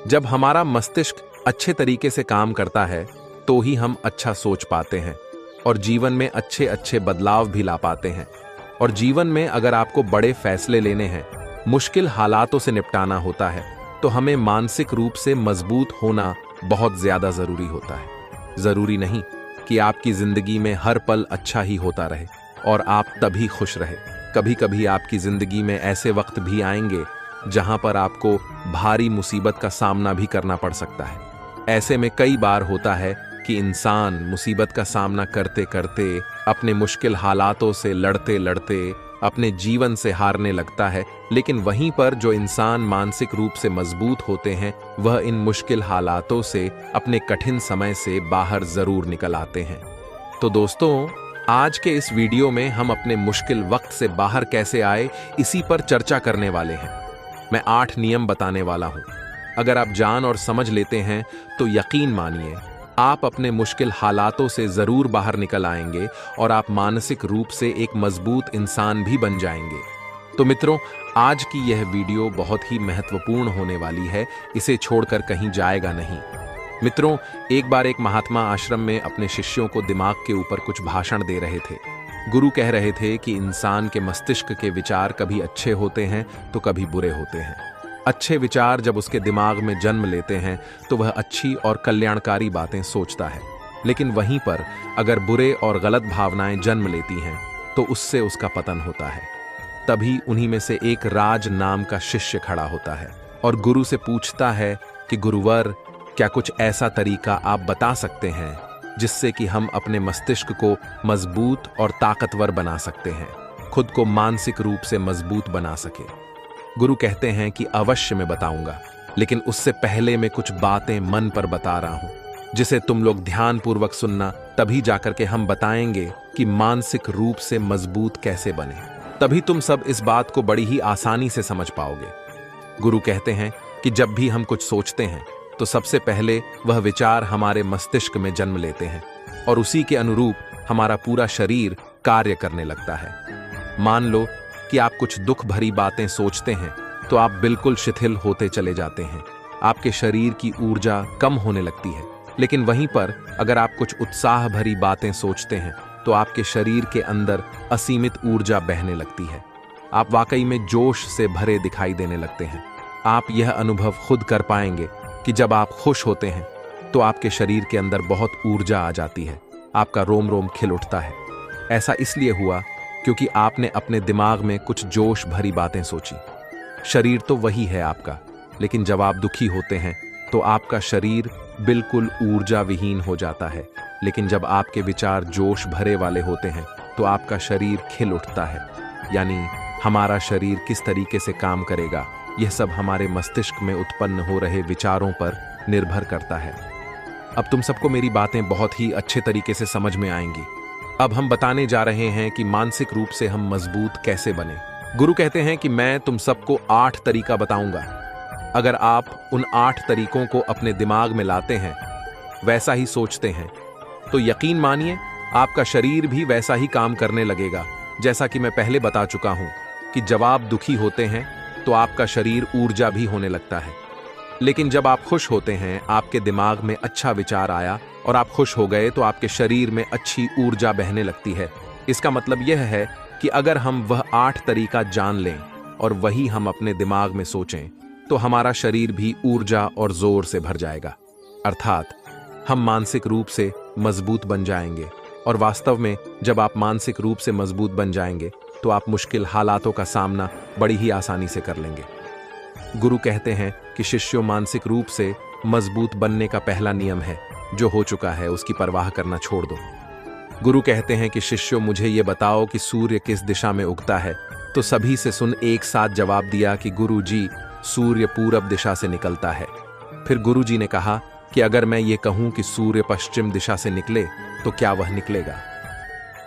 जब हमारा मस्तिष्क अच्छे तरीके से काम करता है तो ही हम अच्छा सोच पाते हैं और जीवन में अच्छे अच्छे बदलाव भी ला पाते हैं। और जीवन में अगर आपको बड़े फैसले लेने हैं, मुश्किल हालातों से निपटाना होता है, तो हमें मानसिक रूप से मजबूत होना बहुत ज्यादा जरूरी होता है। जरूरी नहीं कि आपकी जिंदगी में हर पल अच्छा ही होता रहे और आप तभी खुश रहे। कभी कभी आपकी जिंदगी में ऐसे वक्त भी आएंगे जहां पर आपको भारी मुसीबत का सामना भी करना पड़ सकता है। ऐसे में कई बार होता है कि इंसान मुसीबत का सामना करते करते, अपने मुश्किल हालातों से लड़ते लड़ते अपने जीवन से हारने लगता है। लेकिन वहीं पर जो इंसान मानसिक रूप से मजबूत होते हैं, वह इन मुश्किल हालातों से, अपने कठिन समय से बाहर जरूर निकल आते हैं। तो दोस्तों, आज के इस वीडियो में हम अपने मुश्किल वक्त से बाहर कैसे आए, इसी पर चर्चा करने वाले हैं। मैं 8 नियम बताने वाला हूं। अगर आप जान और समझ लेते हैं तो यकीन मानिए आप अपने मुश्किल हालातों से जरूर बाहर निकल आएंगे और आप मानसिक रूप से एक मजबूत इंसान भी बन जाएंगे। तो मित्रों, आज की यह वीडियो बहुत ही महत्वपूर्ण होने वाली है, इसे छोड़कर कहीं जाएगा नहीं। मित्रों, एक बार एक महात्मा आश्रम में अपने शिष्यों को दिमाग के ऊपर कुछ भाषण दे रहे थे। गुरु कह रहे थे कि इंसान के मस्तिष्क के विचार कभी अच्छे होते हैं तो कभी बुरे होते हैं। अच्छे विचार जब उसके दिमाग में जन्म लेते हैं तो वह अच्छी और कल्याणकारी बातें सोचता है, लेकिन वहीं पर अगर बुरे और गलत भावनाएं जन्म लेती हैं तो उससे उसका पतन होता है। तभी उन्हीं में से एक राज नाम का शिष्य खड़ा होता है और गुरु से पूछता है कि गुरुवर, क्या कुछ ऐसा तरीका आप बता सकते हैं जिससे कि हम अपने मस्तिष्क को मजबूत और ताकतवर बना सकते हैं, खुद को मानसिक रूप से मजबूत बना सके। गुरु कहते हैं कि अवश्य मैं बताऊंगा, लेकिन उससे पहले मैं कुछ बातें मन पर बता रहा हूं जिसे तुम लोग ध्यानपूर्वक सुनना, तभी जाकर के हम बताएंगे कि मानसिक रूप से मजबूत कैसे बने। तभी तुम सब इस बात को बड़ी ही आसानी से समझ पाओगे। गुरु कहते हैं कि जब भी हम कुछ सोचते हैं तो सबसे पहले वह विचार हमारे मस्तिष्क में जन्म लेते हैं और उसी के अनुरूप हमारा पूरा शरीर कार्य करने लगता है। मान लो कि आप कुछ दुख भरी बातें सोचते हैं तो आप बिल्कुल शिथिल होते चले जाते हैं, आपके शरीर की ऊर्जा कम होने लगती है। लेकिन वहीं पर अगर आप कुछ उत्साह भरी बातें सोचते हैं तो आपके शरीर के अंदर असीमित ऊर्जा बहने लगती है, आप वाकई में जोश से भरे दिखाई देने लगते हैं। आप यह अनुभव खुद कर पाएंगे कि जब आप खुश होते हैं तो आपके शरीर के अंदर बहुत ऊर्जा आ जाती है, आपका रोम रोम खिल उठता है। ऐसा इसलिए हुआ क्योंकि आपने अपने दिमाग में कुछ जोश भरी बातें सोची। शरीर तो वही है आपका, लेकिन जब आप दुखी होते हैं तो आपका शरीर बिल्कुल ऊर्जा विहीन हो जाता है। लेकिन जब आपके विचार जोश भरे वाले होते हैं तो आपका शरीर खिल उठता है। यानी हमारा शरीर किस तरीके से काम करेगा, यह सब हमारे मस्तिष्क में उत्पन्न हो रहे विचारों पर निर्भर करता है। अब तुम सबको मेरी बातें बहुत ही अच्छे तरीके से समझ में आएंगी। अब हम बताने जा रहे हैं कि मानसिक रूप से हम मजबूत कैसे बने। गुरु कहते हैं कि मैं तुम सबको 8 तरीका बताऊंगा। अगर आप उन 8 तरीकों को अपने दिमाग में लाते हैं, वैसा ही सोचते हैं, तो यकीन मानिए आपका शरीर भी वैसा ही काम करने लगेगा। जैसा कि मैं पहले बता चुका हूं कि जब आप दुखी होते हैं तो आपका शरीर ऊर्जा भी होने लगता है, लेकिन जब आप खुश होते हैं, आपके दिमाग में अच्छा विचार आया और आप खुश हो गए तो आपके शरीर में अच्छी ऊर्जा बहने लगती है। इसका मतलब यह है कि अगर हम वह 8 तरीका जान लें और वही हम अपने दिमाग में सोचें तो हमारा शरीर भी ऊर्जा और जोर से भर जाएगा, अर्थात हम मानसिक रूप से मजबूत बन जाएंगे। और वास्तव में जब आप मानसिक रूप से मजबूत बन जाएंगे तो आप मुश्किल हालातों का सामना बड़ी ही आसानी से कर लेंगे। गुरु कहते हैं कि शिष्यों, मानसिक रूप से मजबूत बनने का पहला नियम है, जो हो चुका है उसकी परवाह करना छोड़ दो। गुरु कहते हैं कि शिष्यों, मुझे ये बताओ कि सूर्य किस दिशा में उगता है। तो सभी से सुन एक साथ जवाब दिया कि गुरु जी, सूर्य पूरब दिशा से निकलता है। फिर गुरु जी ने कहा कि अगर मैं ये कहूं कि सूर्य पश्चिम दिशा से निकले तो क्या वह निकलेगा?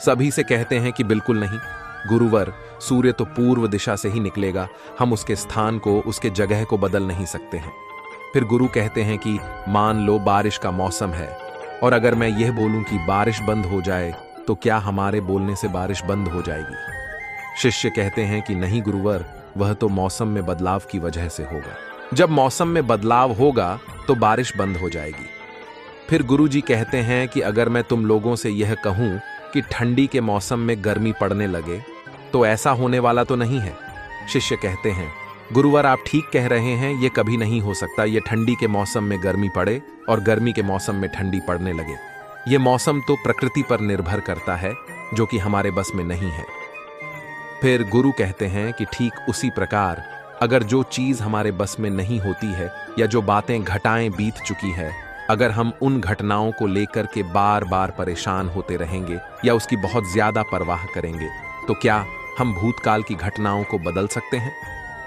सभी से कहते हैं कि बिल्कुल नहीं गुरुवर, सूर्य तो पूर्व दिशा से ही निकलेगा, हम उसके स्थान को, उसके जगह को बदल नहीं सकते हैं। फिर गुरु कहते हैं कि मान लो बारिश का मौसम है और अगर मैं यह बोलूं कि बारिश बंद हो जाए तो क्या हमारे बोलने से बारिश बंद हो जाएगी? शिष्य कहते हैं कि नहीं गुरुवर, वह तो मौसम में बदलाव की वजह से होगा। जब मौसम में बदलाव होगा तो बारिश बंद हो जाएगी। फिर गुरुजी कहते हैं कि अगर मैं तुम लोगों से यह कहूं कि ठंडी के मौसम में गर्मी पड़ने लगे तो ऐसा होने वाला तो नहीं है। शिष्य कहते हैं, गुरुवर आप ठीक कह रहे हैं, ये कभी नहीं हो सकता। ये ठंडी के मौसम में गर्मी पड़े और गर्मी के मौसम में ठंडी पड़ने लगे। ये मौसम तो प्रकृति पर निर्भर करता है, जो कि हमारे बस में नहीं है। फिर गुरु कहते हैं कि ठीक उसी प्रकार अगर जो चीज हमारे बस में नहीं होती है या जो बातें घटाएं बीत चुकी है, अगर हम उन घटनाओं को लेकर के बार बार परेशान होते रहेंगे या उसकी बहुत ज्यादा परवाह करेंगे, तो क्या हम भूतकाल की घटनाओं को बदल सकते हैं?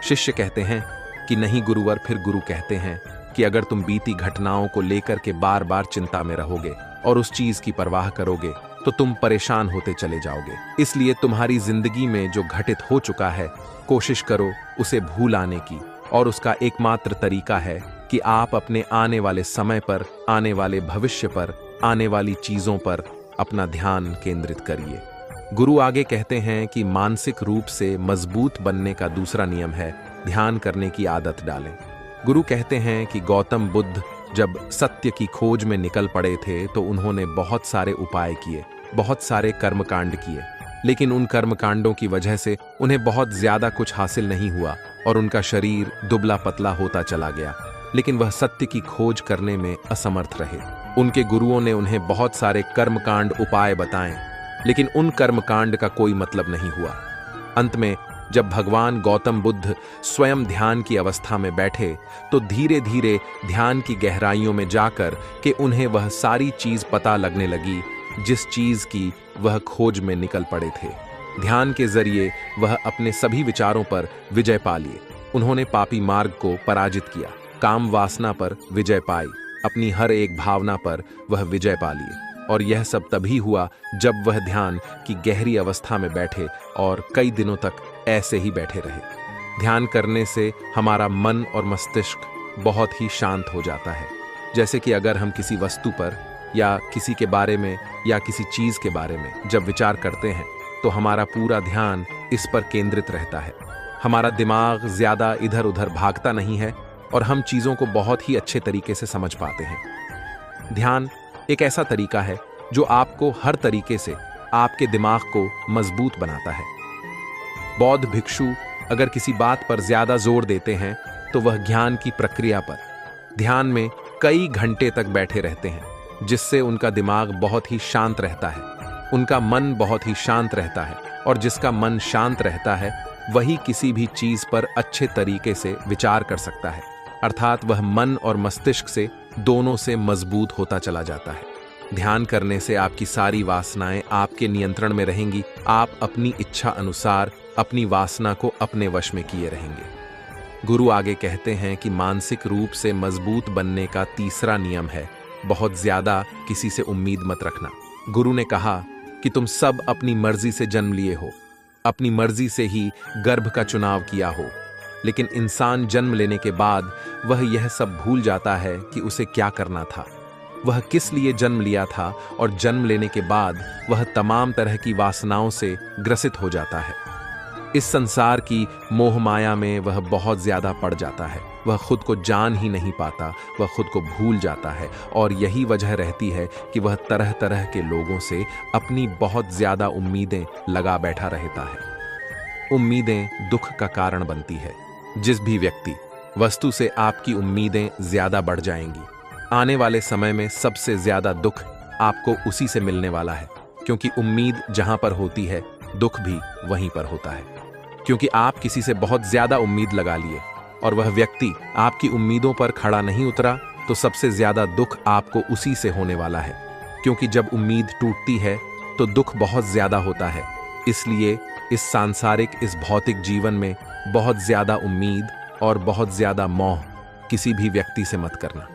शिष्य कहते हैं कि नहीं गुरुवर। फिर गुरु कहते हैं कि अगर तुम बीती घटनाओं को लेकर के बार बार चिंता में रहोगे और उस चीज की परवाह करोगे तो तुम परेशान होते चले जाओगे। इसलिए तुम्हारी जिंदगी में जो घटित हो चुका है, कोशिश करो उसे भूल आने की, और उसका एकमात्र तरीका है कि आप अपने आने वाले समय पर, आने वाले भविष्य पर, आने वाली चीजों पर अपना ध्यान केंद्रित करिए। गुरु आगे कहते हैं कि मानसिक रूप से मजबूत बनने का दूसरा नियम है ध्यान करने की आदत डालें। गुरु कहते हैं कि गौतम बुद्ध जब सत्य की खोज में निकल पड़े थे तो उन्होंने बहुत सारे उपाय किए, बहुत सारे कर्मकांड किए, लेकिन उन कर्मकांडों की वजह से उन्हें बहुत ज्यादा कुछ हासिल नहीं हुआ और उनका शरीर दुबला पतला होता चला गया। लेकिन वह सत्य की खोज करने में असमर्थ रहे। उनके गुरुओं ने उन्हें बहुत सारे कर्मकांड उपाय बताए, लेकिन उन कर्मकांड का कोई मतलब नहीं हुआ। अंत में जब भगवान गौतम बुद्ध स्वयं ध्यान की अवस्था में बैठे तो धीरे धीरे ध्यान की गहराइयों में जाकर के उन्हें वह सारी चीज पता लगने लगी जिस चीज की वह खोज में निकल पड़े थे। ध्यान के जरिए वह अपने सभी विचारों पर विजय पा लिए। उन्होंने पापी मार्ग को पराजित किया, काम वासना पर विजय पाई, अपनी हर एक भावना पर वह विजय पा लिए। और यह सब तभी हुआ जब वह ध्यान की गहरी अवस्था में बैठे और कई दिनों तक ऐसे ही बैठे रहे। ध्यान करने से हमारा मन और मस्तिष्क बहुत ही शांत हो जाता है। जैसे कि अगर हम किसी वस्तु पर या किसी के बारे में या किसी चीज के बारे में जब विचार करते हैं तो हमारा पूरा ध्यान इस पर केंद्रित रहता है। हमारा दिमाग ज्यादा इधर उधर भागता नहीं है और हम चीजों को बहुत ही अच्छे तरीके से समझ पाते हैं। ध्यान एक ऐसा तरीका है जो आपको हर तरीके से आपके दिमाग को मजबूत बनाता है। बौद्ध भिक्षु अगर किसी बात पर ज्यादा जोर देते हैं तो वह ज्ञान की प्रक्रिया पर ध्यान में कई घंटे तक बैठे रहते हैं, जिससे उनका दिमाग बहुत ही शांत रहता है, उनका मन बहुत ही शांत रहता है, और जिसका मन शांत रहता है वही किसी भी चीज पर अच्छे तरीके से विचार कर सकता है। अर्थात वह मन और मस्तिष्क से दोनों से मजबूत होता चला जाता है। ध्यान करने से आपकी सारी वासनाएं आपके नियंत्रण में रहेंगी। आप अपनी इच्छा अनुसार अपनी वासना को अपने वश में किए रहेंगे। गुरु आगे कहते हैं कि मानसिक रूप से मजबूत बनने का तीसरा नियम है बहुत ज्यादा किसी से उम्मीद मत रखना। गुरु ने कहा कि तुम सब अपनी मर्जी से जन्म लिए हो, अपनी मर्जी से ही गर्भ का चुनाव किया हो, लेकिन इंसान जन्म लेने के बाद वह यह सब भूल जाता है कि उसे क्या करना था, वह किस लिए जन्म लिया था, और जन्म लेने के बाद वह तमाम तरह की वासनाओं से ग्रसित हो जाता है। इस संसार की मोह माया में वह बहुत ज्यादा पड़ जाता है। वह खुद को जान ही नहीं पाता, वह खुद को भूल जाता है, और यही वजह रहती है कि वह तरह तरह के लोगों से अपनी बहुत ज्यादा उम्मीदें लगा बैठा रहता है। उम्मीदें दुख का कारण बनती है। जिस भी व्यक्ति वस्तु से आपकी उम्मीदें ज्यादा बढ़ जाएंगी, आने वाले समय में सबसे ज्यादा दुख आपको उसी से मिलने वाला है, क्योंकि उम्मीद जहां पर होती है दुख भी वहीं पर होता है। क्योंकि आप किसी से बहुत ज्यादा उम्मीद लगा लिए और वह व्यक्ति आपकी उम्मीदों पर खड़ा नहीं उतरा, तो सबसे ज्यादा दुख आपको उसी से होने वाला है। क्योंकि जब उम्मीद टूटती है तो दुख बहुत ज्यादा होता है। इसलिए इस सांसारिक, इस भौतिक जीवन में बहुत ज्यादा उम्मीद और बहुत ज्यादा मोह किसी भी व्यक्ति से मत करना।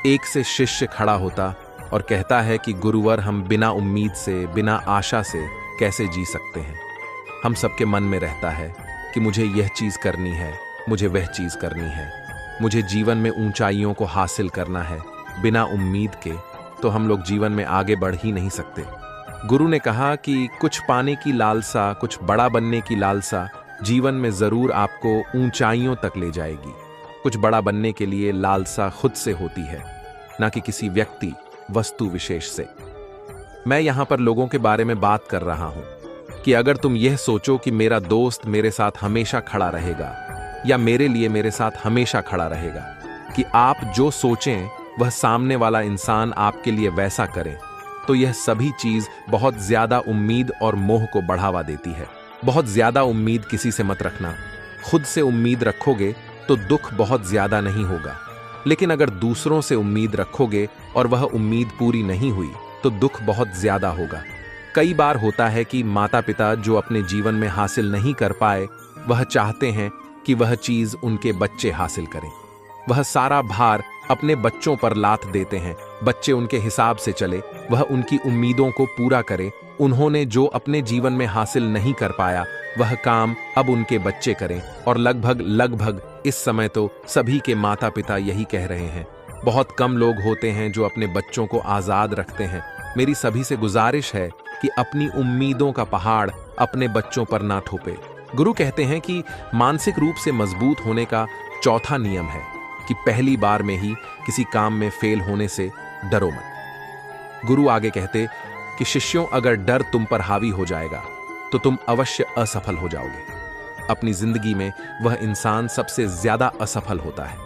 एक से शिष्य खड़ा होता और कहता है कि गुरुवर, हम बिना उम्मीद से, बिना आशा से कैसे जी सकते हैं। हम सबके मन में रहता है कि मुझे यह चीज करनी है, मुझे वह चीज करनी है, मुझे जीवन में ऊंचाइयों को हासिल करना है। बिना उम्मीद के तो हम लोग जीवन में आगे बढ़ ही नहीं सकते। गुरु ने कहा कि कुछ पाने की लालसा, कुछ बड़ा बनने की लालसा जीवन में जरूर आपको ऊंचाइयों तक ले जाएगी। कुछ बड़ा बनने के लिए लालसा खुद से होती है, ना कि किसी व्यक्ति वस्तु विशेष से। मैं यहां पर लोगों के बारे में बात कर रहा हूं कि अगर तुम यह सोचो कि मेरा दोस्त मेरे साथ हमेशा खड़ा रहेगा या मेरे लिए मेरे साथ हमेशा खड़ा रहेगा, कि आप जो सोचें वह सामने वाला इंसान आपके लिए वैसा करे, तो यह सभी चीज बहुत ज्यादा उम्मीद और मोह को बढ़ावा देती है। बहुत ज्यादा उम्मीद किसी से मत रखना। खुद से उम्मीद रखोगे तो दुख बहुत ज्यादा नहीं होगा, लेकिन अगर दूसरों से उम्मीद रखोगे और वह उम्मीद पूरी नहीं हुई तो दुख बहुत ज्यादा होगा। कई बार होता है कि माता पिता जो अपने जीवन में हासिल नहीं कर पाए, वह चाहते हैं कि वह चीज उनके बच्चे हासिल करें। वह सारा भार अपने बच्चों पर लाद देते हैं, बच्चे उनके हिसाब से चले, वह उनकी उम्मीदों को पूरा करे। उन्होंने जो अपने जीवन में हासिल नहीं कर पाया वह काम अब उनके बच्चे करें। और लगभग इस समय तो सभी के माता पिता यही कह रहे हैं। बहुत कम लोग होते हैं जो अपने बच्चों को आजाद रखते हैं। मेरी सभी से गुजारिश है कि अपनी उम्मीदों का पहाड़ अपने बच्चों पर ना थोपे। गुरु कहते हैं कि मानसिक रूप से मजबूत होने का चौथा नियम है कि पहली बार में ही किसी काम में फेल होने से डरो मत। गुरु आगे कहते कि शिष्यों, अगर डर तुम पर हावी हो जाएगा तो तुम अवश्य असफल हो जाओगे। अपनी जिंदगी में वह इंसान सबसे ज्यादा असफल होता है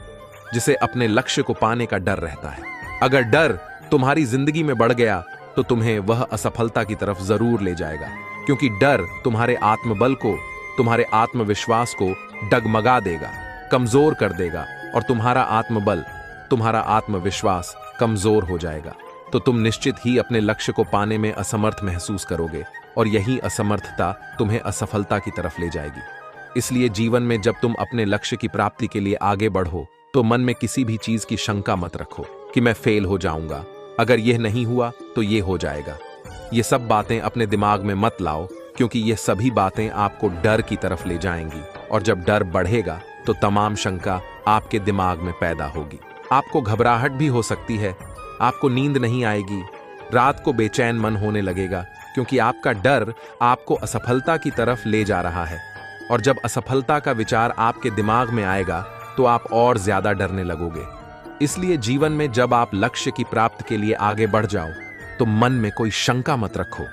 जिसे अपने लक्ष्य को पाने का डर रहता है। अगर डर तुम्हारी जिंदगी में बढ़ गया तो तुम्हें वह असफलता की तरफ जरूर ले जाएगा, क्योंकि डर तुम्हारे आत्मबल को, तुम्हारे आत्मविश्वास को डगमगा देगा, कमजोर कर देगा और तुम्हारा आत्मबल, तुम्हारा आत्मविश्वास कमजोर हो जाएगा। तो तुम निश्चित ही अपने लक्ष्य को पाने में असमर्थ महसूस करोगे और यही असमर्थता तुम्हें असफलता की तरफ ले जाएगी। इसलिए जीवन में जब तुम अपने लक्ष्य की प्राप्ति के लिए आगे बढ़ो तो मन में किसी भी चीज की शंका मत रखो कि मैं फेल हो जाऊंगा, अगर यह नहीं हुआ तो यह हो जाएगा। ये सब बातें अपने दिमाग में मत लाओ, क्योंकि ये सभी बातें आपको डर की तरफ ले जाएंगी और जब डर बढ़ेगा तो तमाम शंका आपके दिमाग में पैदा होगी। आपको घबराहट भी हो सकती है, आपको नींद नहीं आएगी, रात को बेचैन मन होने लगेगा, क्योंकि आपका डर आपको असफलता की तरफ ले जा रहा है। और जब असफलता का विचार आपके दिमाग में आएगा तो आप और ज्यादा डरने लगोगे। इसलिए जीवन में जब आप लक्ष्य की प्राप्ति के लिए आगे बढ़ जाओ तो मन में कोई शंका मत रखो,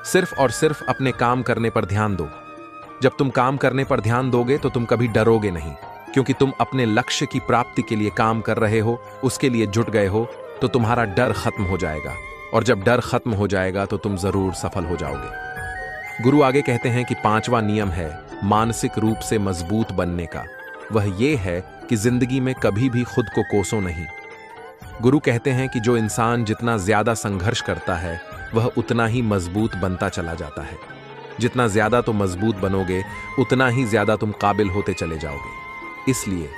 सिर्फ और सिर्फ अपने काम करने पर ध्यान दो। जब तुम काम करने पर ध्यान दोगे तो तुम कभी डरोगे नहीं, क्योंकि तुम अपने लक्ष्य की प्राप्ति के लिए काम कर रहे हो, उसके लिए जुट गए हो, तो तुम्हारा डर खत्म हो जाएगा। और जब डर खत्म हो जाएगा तो तुम जरूर सफल हो जाओगे। गुरु आगे कहते हैं कि पांचवा नियम है मानसिक रूप से मजबूत बनने का। वह ये है कि जिंदगी में कभी भी खुद को कोसो नहीं। गुरु कहते हैं कि जो इंसान जितना ज्यादा संघर्ष करता है वह उतना ही मजबूत बनता चला जाता है। जितना ज्यादा तुम मजबूत बनोगे उतना ही ज्यादा तुम काबिल होते चले जाओगे। इसलिए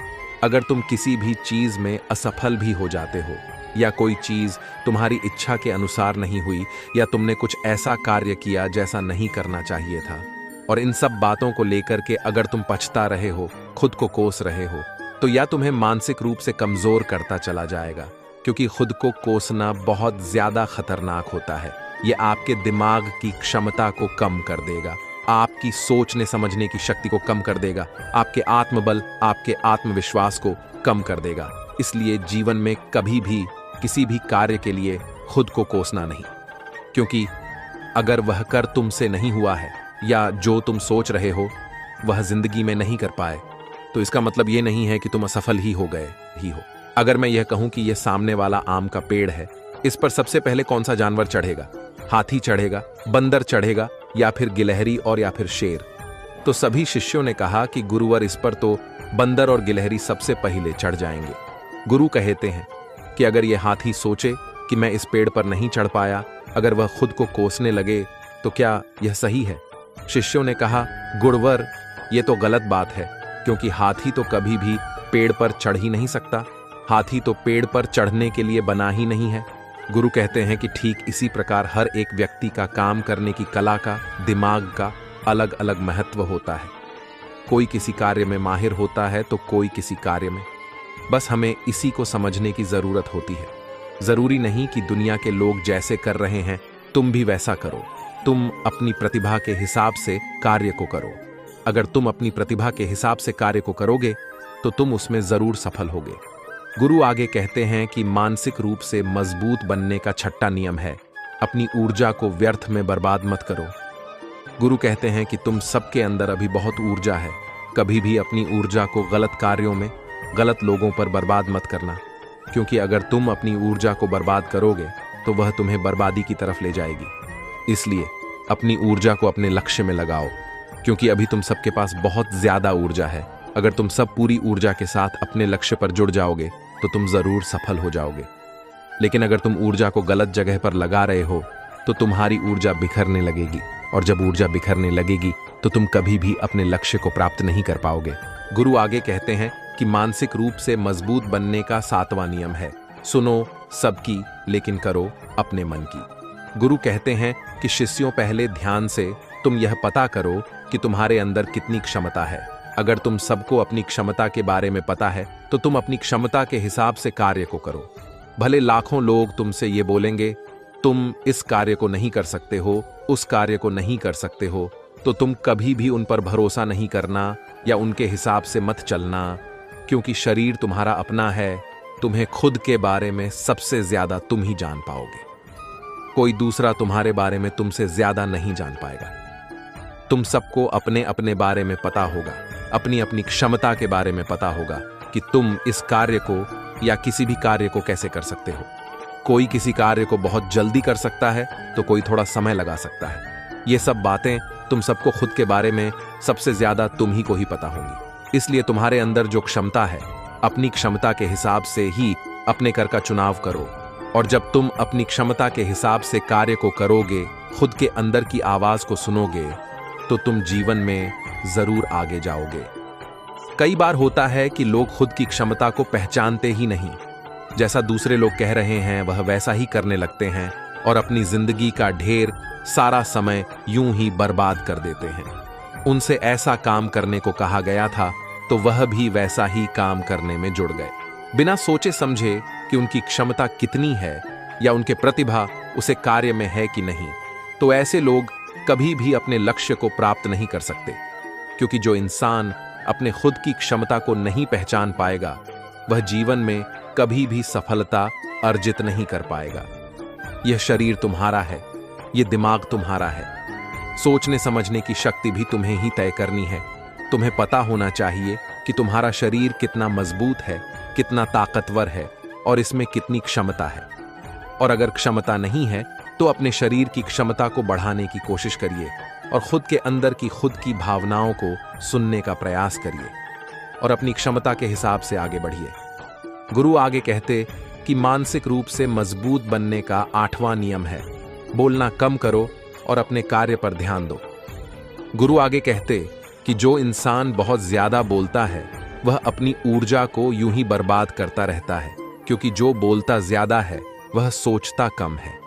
अगर तुम किसी भी चीज में असफल भी हो जाते हो या कोई चीज तुम्हारी इच्छा के अनुसार नहीं हुई या तुमने कुछ ऐसा कार्य किया जैसा नहीं करना चाहिए था, और इन सब बातों को लेकर के अगर तुम पछता रहे हो, खुद को कोस रहे हो, तो या तुम्हें मानसिक रूप से कमजोर करता चला जाएगा, क्योंकि खुद को कोसना बहुत ज्यादा खतरनाक होता है। यह आपके दिमाग की क्षमता को कम कर देगा, आपकी सोचने समझने की शक्ति को कम कर देगा, आपके आत्मबल, आपके आत्मविश्वास को कम कर देगा। इसलिए जीवन में कभी भी किसी भी कार्य के लिए खुद को कोसना नहीं, क्योंकि अगर वह कर तुमसे नहीं हुआ है या जो तुम सोच रहे हो वह जिंदगी में नहीं कर पाए, तो इसका मतलब यह नहीं है कि तुम असफल ही हो गए ही हो। अगर मैं यह कहूं कि यह सामने वाला आम का पेड़ है, इस पर सबसे पहले कौन सा जानवर चढ़ेगा? हाथी चढ़ेगा, बंदर चढ़ेगा, या फिर गिलहरी और या फिर शेर? तो सभी शिष्यों ने कहा कि गुरुवर, इस पर तो बंदर और गिलहरी सबसे पहले चढ़ जाएंगे। गुरु कहते हैं कि अगर यह हाथी सोचे कि मैं इस पेड़ पर नहीं चढ़ पाया, अगर वह खुद को कोसने लगे, तो क्या यह सही है? शिष्यों ने कहा, गुरुवर, यह तो गलत बात है, क्योंकि हाथी तो कभी भी पेड़ पर चढ़ ही नहीं सकता। हाथी तो पेड़ पर चढ़ने के लिए बना ही नहीं है। गुरु कहते हैं कि ठीक इसी प्रकार हर एक व्यक्ति का काम करने की कला का, दिमाग का अलग अलग महत्व होता है। कोई किसी कार्य में माहिर होता है तो कोई किसी कार्य में। बस हमें इसी को समझने की जरूरत होती है। जरूरी नहीं कि दुनिया के लोग जैसे कर रहे हैं तुम भी वैसा करो। तुम अपनी प्रतिभा के हिसाब से कार्य को करो। अगर तुम अपनी प्रतिभा के हिसाब से कार्य को करोगे तो तुम उसमें जरूर सफल होगे। गुरु आगे कहते हैं कि मानसिक रूप से मजबूत बनने का छठा नियम है, अपनी ऊर्जा को व्यर्थ में बर्बाद मत करो। गुरु कहते हैं कि तुम सबके अंदर अभी बहुत ऊर्जा है, कभी भी अपनी ऊर्जा को गलत कार्यों में, गलत लोगों पर बर्बाद मत करना, क्योंकि अगर तुम अपनी ऊर्जा को बर्बाद करोगे तो वह तुम्हें बर्बादी की तरफ ले जाएगी। इसलिए अपनी ऊर्जा को अपने लक्ष्य में लगाओ, क्योंकि अभी तुम सबके पास बहुत ज्यादा ऊर्जा है। अगर तुम सब पूरी ऊर्जा के साथ अपने लक्ष्य पर जुड़ जाओगे तो तुम जरूर सफल हो जाओगे। लेकिन अगर तुम ऊर्जा को गलत जगह पर लगा रहे हो तो तुम्हारी ऊर्जा बिखरने लगेगी, और जब ऊर्जा बिखरने लगेगी तो तुम कभी भी अपने लक्ष्य को प्राप्त नहीं कर पाओगे। गुरु आगे कहते हैं कि मानसिक रूप से मजबूत बनने का 7वां नियम है, सुनो सबकी लेकिन करो अपने मन की। गुरु कहते हैं कि शिष्यों, पहले ध्यान से तुम यह पता करो कि तुम्हारे अंदर कितनी क्षमता है। अगर तुम सबको अपनी क्षमता के बारे में पता है तो तुम अपनी क्षमता के हिसाब से कार्य को करो। भले लाखों लोग तुमसे ये बोलेंगे तुम इस कार्य को नहीं कर सकते हो, उस कार्य को नहीं कर सकते हो, तो तुम कभी भी उन पर भरोसा नहीं करना या उनके हिसाब से मत चलना, क्योंकि शरीर तुम्हारा अपना है। तुम्हें खुद के बारे में सबसे ज्यादा तुम ही जान पाओगे, कोई दूसरा तुम्हारे बारे में तुमसे ज्यादा नहीं जान पाएगा। तुम सबको अपने अपने बारे में पता होगा, अपनी अपनी क्षमता के बारे में पता होगा कि तुम इस कार्य को या किसी भी कार्य को कैसे कर सकते हो। कोई किसी कार्य को बहुत जल्दी कर सकता है तो कोई थोड़ा समय लगा सकता है। ये सब बातें तुम सबको खुद के बारे में सबसे ज्यादा तुम ही को ही पता होंगी। इसलिए तुम्हारे अंदर जो क्षमता है, अपनी क्षमता के हिसाब से ही अपने कर का चुनाव करो, और जब तुम अपनी क्षमता के हिसाब से कार्य को करोगे, खुद के अंदर की आवाज को सुनोगे, तो तुम जीवन में जरूर आगे जाओगे। कई बार होता है कि लोग खुद की क्षमता को पहचानते ही नहीं, जैसा दूसरे लोग कह रहे हैं वह वैसा ही करने लगते हैं और अपनी जिंदगी का ढेर सारा समय यूं ही बर्बाद कर देते हैं। उनसे ऐसा काम करने को कहा गया था तो वह भी वैसा ही काम करने में जुड़ गए, बिना सोचे समझे कि उनकी क्षमता कितनी है या उनके प्रतिभा उसे कार्य में है कि नहीं। तो ऐसे लोग कभी भी अपने लक्ष्य को प्राप्त नहीं कर सकते, क्योंकि जो इंसान अपने खुद की क्षमता को नहीं पहचान पाएगा वह जीवन में कभी भी सफलता अर्जित नहीं कर पाएगा। यह शरीर तुम्हारा है, यह दिमाग तुम्हारा है, सोचने समझने की शक्ति भी तुम्हें ही तय करनी है। तुम्हें पता होना चाहिए कि तुम्हारा शरीर कितना मजबूत है, कितना ताकतवर है और इसमें कितनी क्षमता है। और अगर क्षमता नहीं है तो अपने शरीर की क्षमता को बढ़ाने की कोशिश करिए और खुद के अंदर की खुद की भावनाओं को सुनने का प्रयास करिए और अपनी क्षमता के हिसाब से आगे बढ़िए। गुरु आगे कहते कि मानसिक रूप से मजबूत बनने का 8वां नियम है, बोलना कम करो और अपने कार्य पर ध्यान दो। गुरु आगे कहते कि जो इंसान बहुत ज्यादा बोलता है वह अपनी ऊर्जा को यूं ही बर्बाद करता रहता है, क्योंकि जो बोलता ज्यादा है वह सोचता कम है।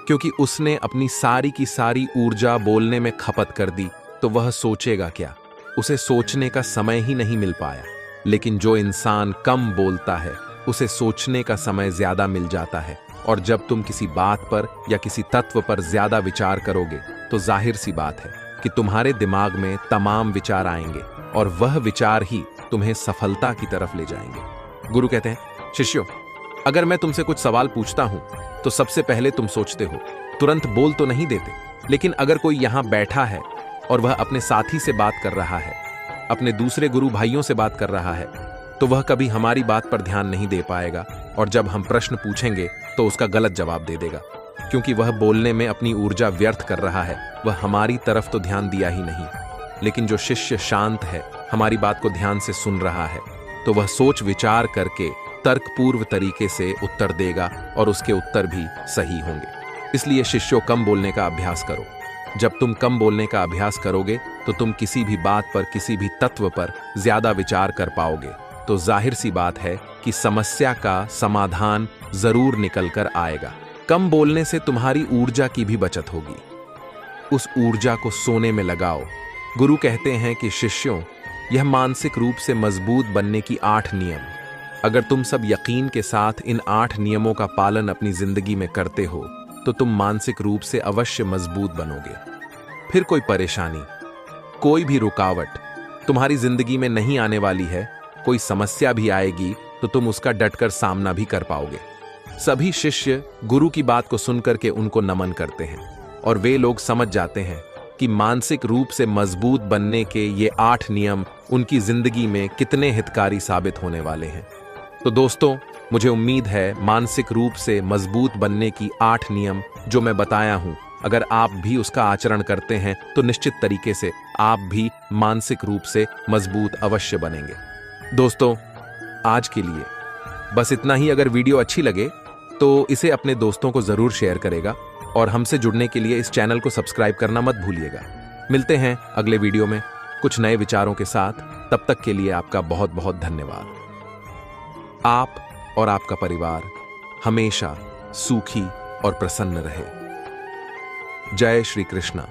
क्योंकि उसने अपनी सारी की सारी ऊर्जा बोलने में खपत कर दी तो वह सोचेगा क्या, उसे सोचने का समय ही नहीं मिल पाया। लेकिन जो इंसान कम बोलता है उसे सोचने का समय ज्यादा मिल जाता है, और जब तुम किसी बात पर या किसी तत्व पर ज्यादा विचार करोगे तो जाहिर सी बात है कि तुम्हारे दिमाग में तमाम विचार आएंगे और वह विचार ही तुम्हें सफलता की तरफ ले जाएंगे। गुरु कहते हैं, शिष्यों, अगर मैं तुमसे कुछ सवाल पूछता हूं तो सबसे पहले तुम सोचते हो, तुरंत बोल तो नहीं देते। लेकिन अगर कोई यहां बैठा है और वह अपने साथी से बात कर रहा है, अपने दूसरे गुरु भाइयों से बात कर रहा है, तो वह कभी हमारी बात पर ध्यान नहीं दे पाएगा, और जब हम प्रश्न पूछेंगे तो उसका गलत जवाब दे देगा, क्योंकि वह बोलने में अपनी ऊर्जा व्यर्थ कर रहा है, वह हमारी तरफ तो ध्यान दिया ही नहीं। लेकिन जो शिष्य शांत है, हमारी बात को ध्यान से सुन रहा है, तो वह सोच विचार करके तर्कपूर्व तरीके से उत्तर देगा और उसके उत्तर भी सही होंगे। इसलिए शिष्यों, कम बोलने का अभ्यास करो। जब तुम कम बोलने का अभ्यास करोगे तो तुम किसी भी बात पर, किसी भी तत्व पर ज्यादा विचार कर पाओगे, तो जाहिर सी बात है कि समस्या का समाधान जरूर निकल कर आएगा। कम बोलने से तुम्हारी ऊर्जा की भी बचत होगी, उस ऊर्जा को सोने में लगाओ। गुरु कहते हैं कि शिष्यों, यह मानसिक रूप से मजबूत बनने की 8 नियम, अगर तुम सब यकीन के साथ इन 8 नियमों का पालन अपनी जिंदगी में करते हो तो तुम मानसिक रूप से अवश्य मजबूत बनोगे। फिर कोई परेशानी, कोई भी रुकावट तुम्हारी जिंदगी में नहीं आने वाली है, कोई समस्या भी आएगी तो तुम उसका डटकर सामना भी कर पाओगे। सभी शिष्य गुरु की बात को सुनकर के उनको नमन करते हैं और वे लोग समझ जाते हैं कि मानसिक रूप से मजबूत बनने के ये 8 नियम उनकी जिंदगी में कितने हितकारी साबित होने वाले हैं। तो दोस्तों, मुझे उम्मीद है मानसिक रूप से मजबूत बनने की 8 नियम जो मैं बताया हूं, अगर आप भी उसका आचरण करते हैं तो निश्चित तरीके से आप भी मानसिक रूप से मजबूत अवश्य बनेंगे। दोस्तों, आज के लिए बस इतना ही। अगर वीडियो अच्छी लगे तो इसे अपने दोस्तों को जरूर शेयर करेगा और हमसे जुड़ने के लिए इस चैनल को सब्सक्राइब करना मत भूलिएगा। मिलते हैं अगले वीडियो में कुछ नए विचारों के साथ। तब तक के लिए आपका बहुत बहुत धन्यवाद। आप और आपका परिवार हमेशा सुखी और प्रसन्न रहे। जय श्री कृष्ण।